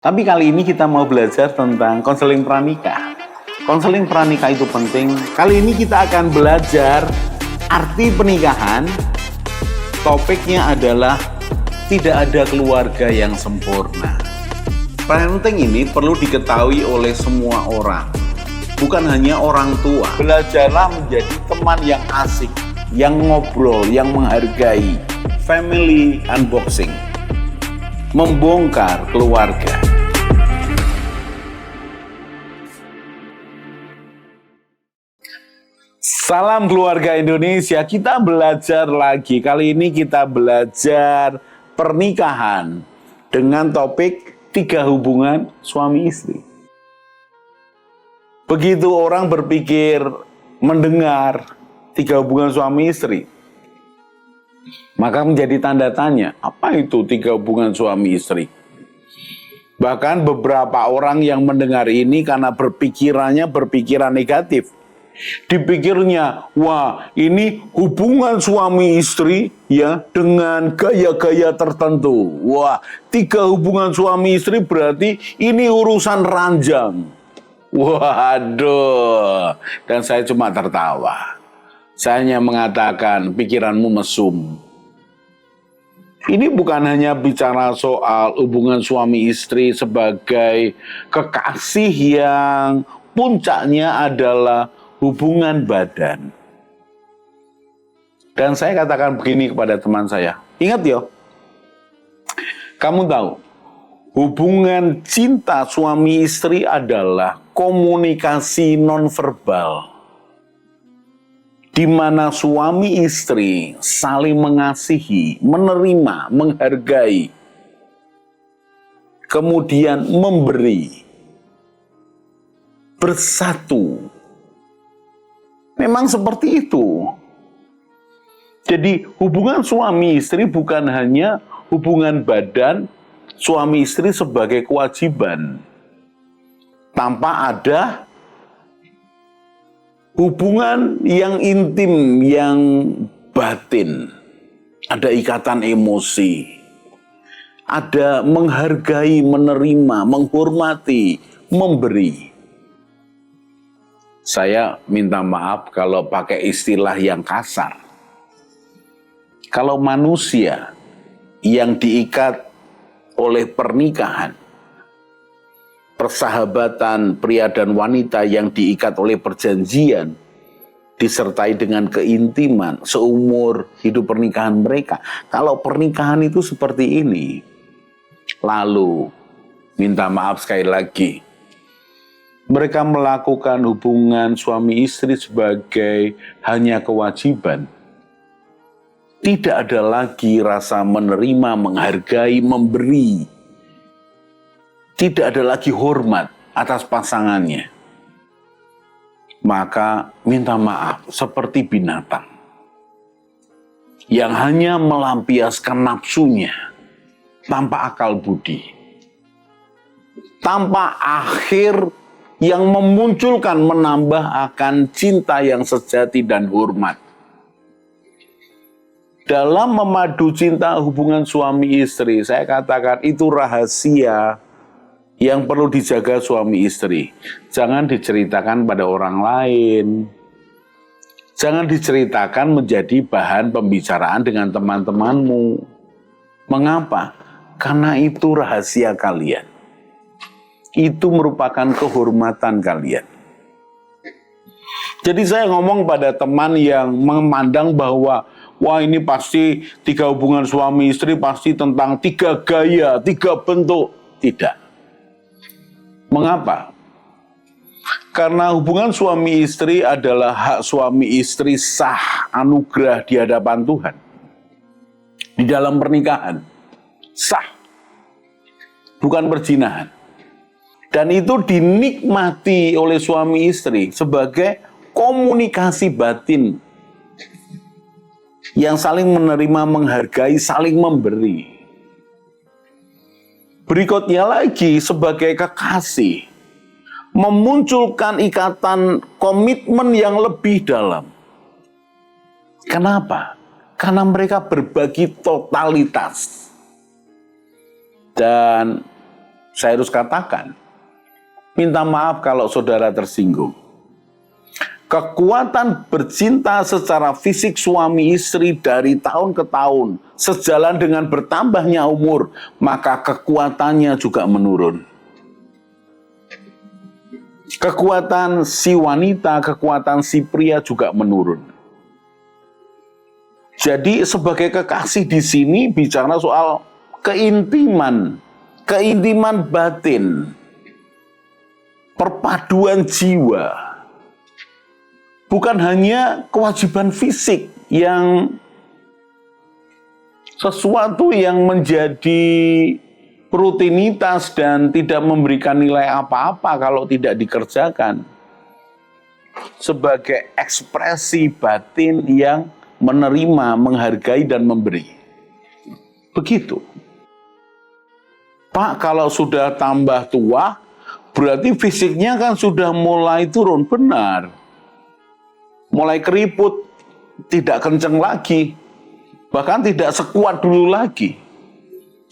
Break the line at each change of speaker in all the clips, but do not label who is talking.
Tapi kali ini kita mau belajar tentang konseling pranikah. Konseling pranikah itu penting. Kali ini kita akan belajar arti pernikahan. Topiknya adalah tidak ada keluarga yang sempurna. Parenting ini perlu diketahui oleh semua orang, bukan hanya orang tua. Belajarlah menjadi teman yang asik, yang ngobrol, yang menghargai. Family unboxing, membongkar keluarga. Salam keluarga Indonesia, kita belajar lagi. Kali ini kita belajar pernikahan dengan topik 3 hubungan suami istri. Begitu orang berpikir mendengar 3 hubungan suami istri, maka menjadi tanda tanya, apa itu 3 hubungan suami istri? Bahkan beberapa orang yang mendengar ini karena berpikiran negatif. Dipikirnya, wah ini hubungan suami istri ya dengan gaya-gaya tertentu. Wah, 3 hubungan suami istri berarti ini urusan ranjang. Waduh, dan saya cuma tertawa. Saya hanya mengatakan pikiranmu mesum. Ini bukan hanya bicara soal hubungan suami istri sebagai kekasih yang puncaknya adalah hubungan badan. Dan saya katakan begini kepada teman saya, ingat yo, kamu tahu, hubungan cinta suami istri adalah komunikasi nonverbal, di mana suami istri saling mengasihi, menerima, menghargai, kemudian memberi, bersatu. Memang seperti itu. Jadi hubungan suami istri bukan hanya hubungan badan suami istri sebagai kewajiban, tanpa ada hubungan yang intim, yang batin. Ada ikatan emosi, ada menghargai, menerima, menghormati, memberi. Saya minta maaf kalau pakai istilah yang kasar. Kalau manusia yang diikat oleh pernikahan, persahabatan pria dan wanita yang diikat oleh perjanjian, disertai dengan keintiman seumur hidup pernikahan mereka. Kalau pernikahan itu seperti ini, lalu minta maaf sekali lagi, mereka melakukan hubungan suami istri sebagai hanya kewajiban. Tidak ada lagi rasa menerima, menghargai, memberi. Tidak ada lagi hormat atas pasangannya. Maka minta maaf, seperti binatang yang hanya melampiaskan nafsunya tanpa akal budi, tanpa akhir yang memunculkan, menambah akan cinta yang sejati dan hormat. Dalam memadu cinta hubungan suami istri, saya katakan itu rahasia yang perlu dijaga suami istri. Jangan diceritakan pada orang lain. Jangan diceritakan menjadi bahan pembicaraan dengan teman-temanmu. Mengapa? Karena itu rahasia kalian. Itu merupakan kehormatan kalian. Jadi saya ngomong pada teman yang memandang bahwa wah ini pasti 3 hubungan suami istri pasti tentang 3 gaya, 3 bentuk. Tidak. Mengapa? Karena hubungan suami istri adalah hak suami istri sah, anugerah di hadapan Tuhan. Di dalam pernikahan. Sah. Bukan perzinahan. Dan itu dinikmati oleh suami istri sebagai komunikasi batin yang saling menerima, menghargai, saling memberi. Berikutnya lagi sebagai kekasih, memunculkan ikatan komitmen yang lebih dalam. Kenapa? Karena mereka berbagi totalitas. Dan Saya harus katakan, minta maaf kalau saudara tersinggung. Kekuatan bercinta secara fisik suami istri dari tahun ke tahun, sejalan dengan bertambahnya umur, maka kekuatannya juga menurun. Kekuatan si wanita, kekuatan si pria juga menurun. Jadi sebagai kekasih di sini bicara soal keintiman, keintiman batin, perpaduan jiwa. Bukan hanya kewajiban fisik yang sesuatu yang menjadi rutinitas dan tidak memberikan nilai apa-apa kalau tidak dikerjakan. Sebagai ekspresi batin yang menerima, menghargai, dan memberi. Begitu. Pak, kalau sudah tambah tua, berarti fisiknya kan sudah mulai turun. Benar. Mulai keriput, tidak kenceng lagi, bahkan tidak sekuat dulu lagi,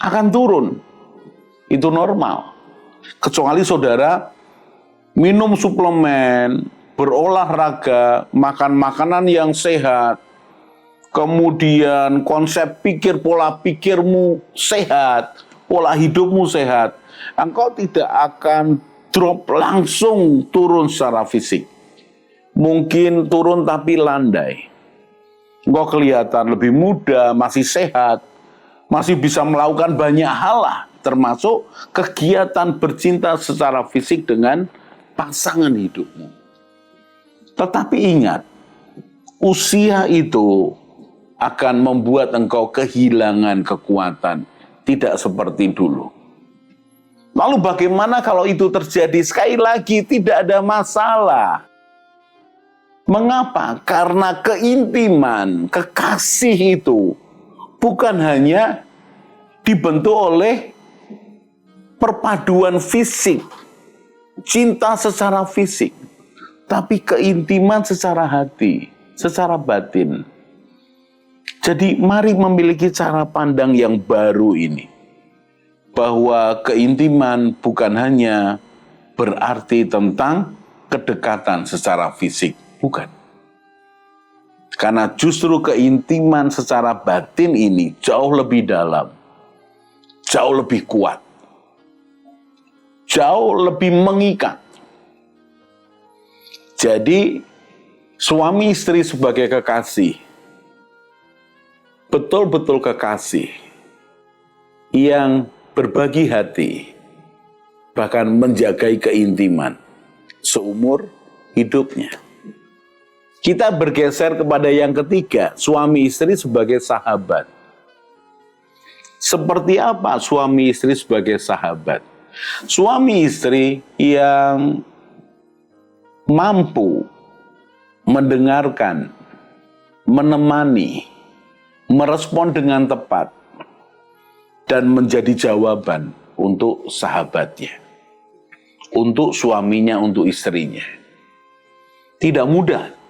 akan turun. Itu normal. Kecuali saudara minum suplemen, berolahraga, makan makanan yang sehat, kemudian konsep pikir, pola pikirmu sehat, pola hidupmu sehat, engkau tidak akan drop langsung turun secara fisik. Mungkin turun tapi landai. Engkau kelihatan lebih muda, masih sehat, masih bisa melakukan banyak hal lah, termasuk kegiatan bercinta secara fisik dengan pasangan hidupmu. Tetapi ingat, usia itu akan membuat engkau kehilangan kekuatan, tidak seperti dulu. Lalu bagaimana kalau itu terjadi? Sekali lagi, tidak ada masalah. Mengapa? Karena keintiman, kekasih itu bukan hanya dibentuk oleh perpaduan fisik, cinta secara fisik, tapi keintiman secara hati, secara batin. Jadi mari memiliki cara pandang yang baru ini, bahwa keintiman bukan hanya berarti tentang kedekatan secara fisik. Bukan. Karena justru keintiman secara batin ini jauh lebih dalam, jauh lebih kuat, jauh lebih mengikat. Jadi suami istri sebagai kekasih, betul-betul kekasih yang berbagi hati, bahkan menjagai keintiman seumur hidupnya. Kita bergeser kepada yang ketiga, suami istri sebagai sahabat. Seperti apa suami istri sebagai sahabat? Suami istri yang mampu mendengarkan, menemani, merespon dengan tepat, dan menjadi jawaban untuk sahabatnya, untuk suaminya, untuk istrinya. Tidak mudah.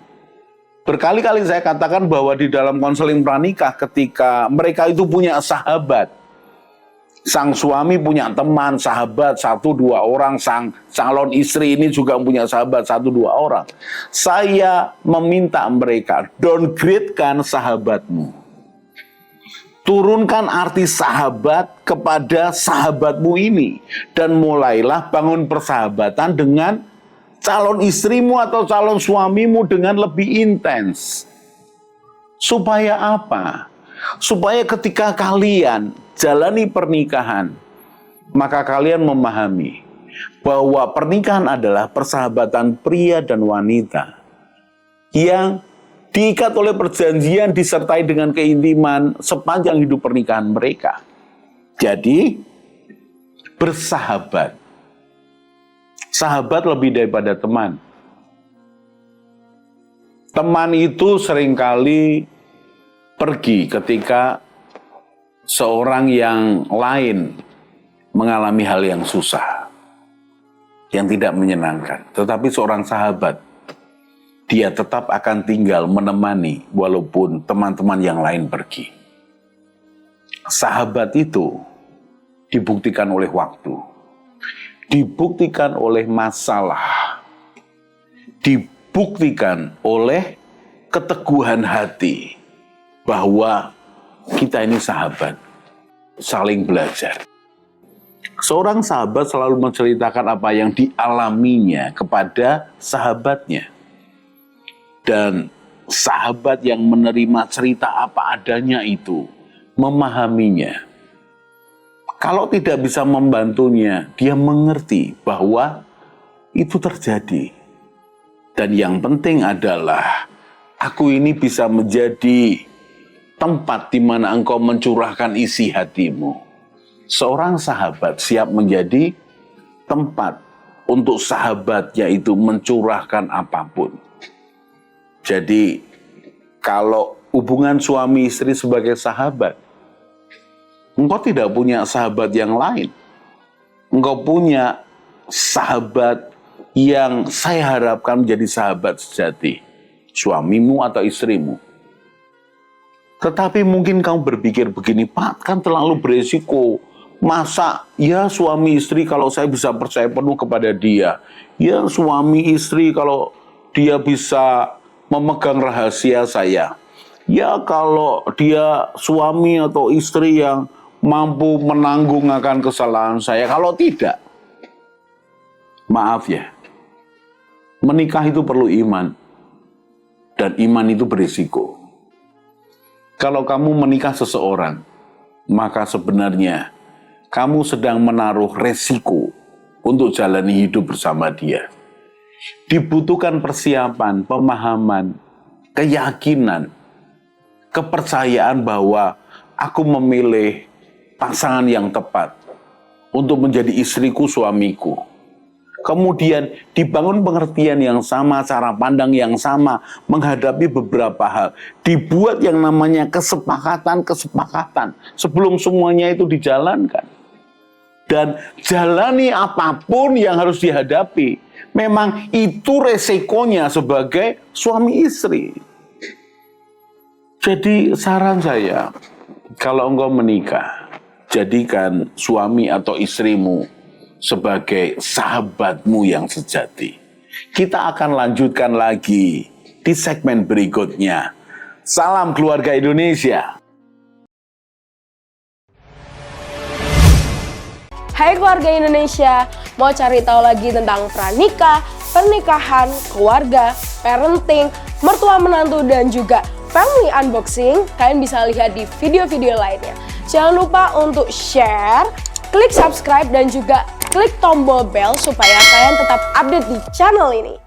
Berkali-kali saya katakan bahwa di dalam konseling pranikah ketika mereka itu punya sahabat, sang suami punya teman, sahabat 1-2 orang, sang calon istri ini juga punya sahabat 1-2 orang. Saya meminta mereka, downgrade-kan sahabatmu. Turunkan arti sahabat kepada sahabatmu ini. Dan mulailah bangun persahabatan dengan calon istrimu atau calon suamimu dengan lebih intens. Supaya apa? Supaya ketika kalian jalani pernikahan, maka kalian memahami bahwa pernikahan adalah persahabatan pria dan wanita yang diikat oleh perjanjian disertai dengan keintiman sepanjang hidup pernikahan mereka. Jadi, bersahabat. Sahabat lebih daripada teman. Teman itu seringkali pergi ketika seorang yang lain mengalami hal yang susah, yang tidak menyenangkan. Tetapi seorang sahabat, dia tetap akan tinggal menemani walaupun teman-teman yang lain pergi. Sahabat itu dibuktikan oleh waktu. dibuktikan oleh masalah, dibuktikan oleh keteguhan hati bahwa kita ini sahabat, saling belajar. Seorang sahabat selalu menceritakan apa yang dialaminya kepada sahabatnya. Dan sahabat yang menerima cerita apa adanya itu, memahaminya. Kalau tidak bisa membantunya, dia mengerti bahwa itu terjadi. Dan yang penting adalah, aku ini bisa menjadi tempat di mana engkau mencurahkan isi hatimu. Seorang sahabat siap menjadi tempat untuk sahabatnya itu mencurahkan apapun. Jadi, kalau hubungan suami istri sebagai sahabat, engkau tidak punya sahabat yang lain. Engkau punya sahabat yang saya harapkan menjadi sahabat sejati, suamimu atau istrimu. Tetapi mungkin kamu berpikir begini, Pak, kan terlalu beresiko. Masa ya suami istri kalau saya bisa percaya penuh kepada dia. Ya suami istri kalau dia bisa memegang rahasia saya. Ya kalau dia suami atau istri yang mampu menanggung akan kesalahan saya. Kalau tidak, maaf ya, menikah itu perlu iman. Dan iman itu berisiko. Kalau kamu menikah seseorang, maka sebenarnya kamu sedang menaruh resiko untuk jalani hidup bersama dia. Dibutuhkan persiapan, pemahaman, keyakinan, kepercayaan bahwa aku memilih pasangan yang tepat untuk menjadi istriku, suamiku. Kemudian dibangun pengertian yang sama, cara pandang yang sama, menghadapi beberapa hal. Dibuat yang namanya kesepakatan sebelum semuanya itu dijalankan. Dan jalani apapun yang harus dihadapi. Memang itu resikonya sebagai suami istri. Jadi saran saya, kalau engkau menikah, jadikan suami atau istrimu sebagai sahabatmu yang sejati. Kita akan lanjutkan lagi di segmen berikutnya. Salam keluarga Indonesia.
Hai keluarga Indonesia, mau cari tahu lagi tentang pranikah, pernikahan, keluarga, parenting, mertua menantu, dan juga family unboxing? Kalian bisa lihat di video-video lainnya. Jangan lupa untuk share, klik subscribe, dan juga klik tombol bell supaya kalian tetap update di channel ini.